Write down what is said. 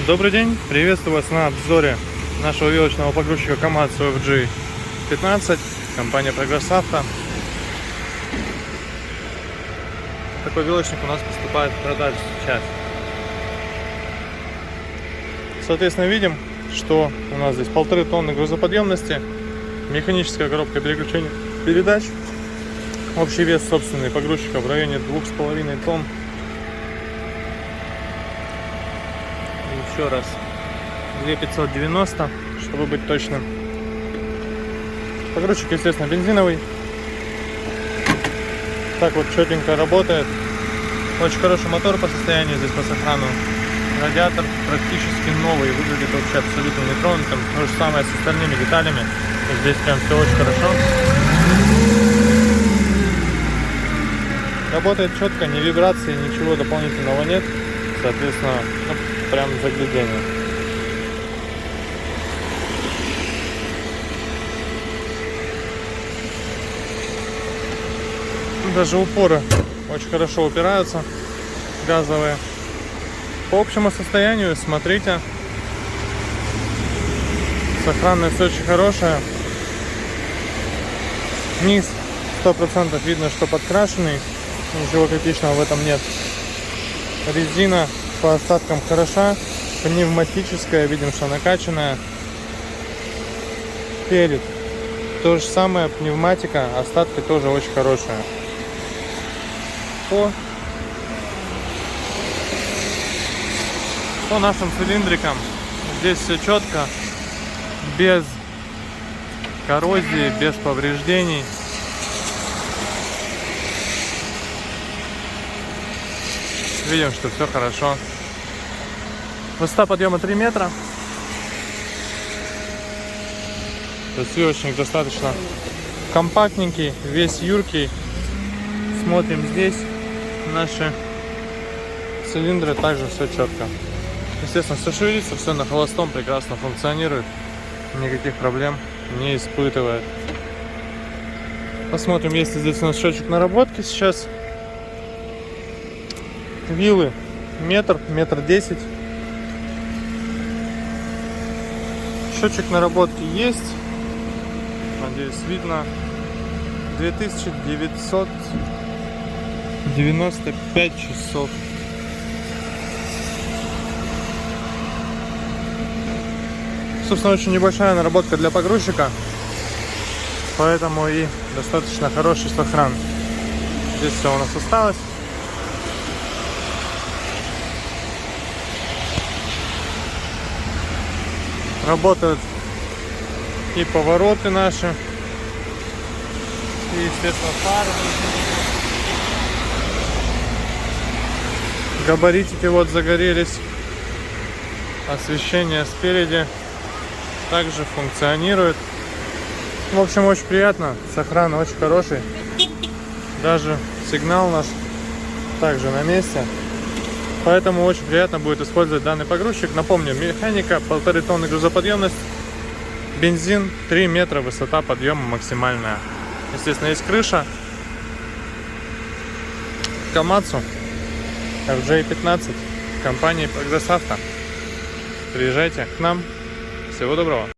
Добрый день, приветствую вас на обзоре нашего вилочного погрузчика Komatsu FG15, компания Progress Auto. Такой вилочник у нас поступает в продажу сейчас. Соответственно, видим, что у нас здесь 1,5 тонны грузоподъемности, механическая коробка переключения передач, общий вес собственный погрузчика в районе 2,5 тонн. Еще раз, 2590, чтобы быть точным. Погрузчик, естественно, бензиновый. Так вот четенько работает. Очень хороший мотор по состоянию здесь, по сохрану. Радиатор практически новый, выглядит вообще абсолютно нетронутым. То же самое с остальными деталями. Здесь прям все очень хорошо. Работает четко, ни вибрации, ничего дополнительного нет. Соответственно, прям заглядение. Даже упоры очень хорошо упираются, газовые. По общему состоянию, смотрите, сохранность очень хорошая. Низ 100% видно, что подкрашенный, ничего критичного в этом нет. Резина по остаткам хороша, пневматическая, видим, что накачанная. Перед то же самое, пневматика, остатки тоже очень хорошие. По нашим цилиндрикам здесь все четко, без коррозии, без повреждений. Видим, что все хорошо. Высота подъема 3 метра. То есть вилочник достаточно компактненький, весь юркий. Смотрим здесь наши цилиндры, также все четко. Естественно, все шевелится, все на холостом, прекрасно функционирует. Никаких проблем не испытывает. Посмотрим, есть ли здесь у нас счетчик наработки сейчас. Вилы метр 10. Счетчик наработки есть. Надеюсь, видно. 2995 часов. Собственно, очень небольшая наработка для погрузчика, поэтому и достаточно хороший сохран. Здесь все у нас осталось. Работают и повороты наши, и, естественно, фары. Габаритики вот загорелись. Освещение спереди также функционирует. В общем, очень приятно. Сохран очень хороший. Даже сигнал наш также на месте. Поэтому очень приятно будет использовать данный погрузчик. Напомню, механика, 1,5 тонны грузоподъемность, бензин, 3 метра высота подъема максимальная. Естественно, есть крыша. Komatsu FG15, компании Progress Auto. Приезжайте к нам. Всего доброго.